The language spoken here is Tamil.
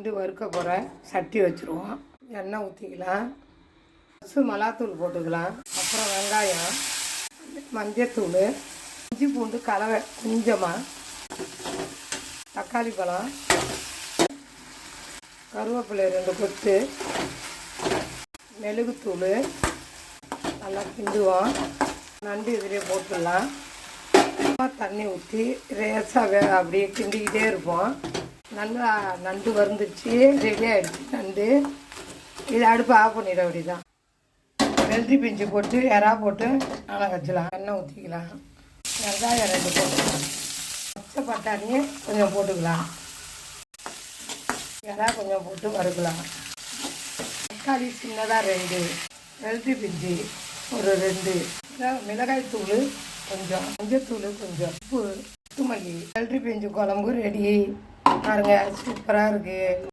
நண்டு வறுக்க போகிறேன். சட்டி வச்சுருவோம். எண்ணெய் ஊற்றிக்கலாம். ஃபஸ்ட்டு மிளகாத்தூள் போட்டுக்கலாம். அப்புறம் வெங்காயம், மஞ்சத்தூள், இஞ்சி பூண்டு கலவை கொஞ்சமாக, தக்காளி பழம், கருவேப்பிலை 2 கொத்து, மெழுகுத்தூள் நல்லா கிண்டுவோம். நண்டு இதிலே போட்டுடலாம். தண்ணி ஊற்றி ரேசாக அப்படியே கிண்டிக்கிட்டே இருப்போம். நல்லா நண்டு வறுந்துச்சு, ரெடி ஆகிடுச்சு நண்டு. இதை அடுப்பு ஆஃப் பண்ணிட அப்படிதான். வெள்ளரி பிஞ்சு போட்டு இறா போட்டு நல்லா வச்சுக்கலாம். எண்ணெய் ஊற்றிக்கலாம். வெங்காயம் 2 போட்டுக்கலாம். பச்சை பட்டாணி கொஞ்சம் போட்டுக்கலாம். இறா கொஞ்சம் போட்டு வறுக்கலாம். தக்காளி சின்னதாக 2, வெள்ளரி பிஞ்சு ஒரு 2, மிளகாய் தூள் கொஞ்சம், மஞ்சத்தூள் கொஞ்சம், உப்பு, கொத்தமல்லி. வெள்ளரி பிஞ்சு குழம்பு ரெடி. பாருங்க, சூப்பராக இருக்குது.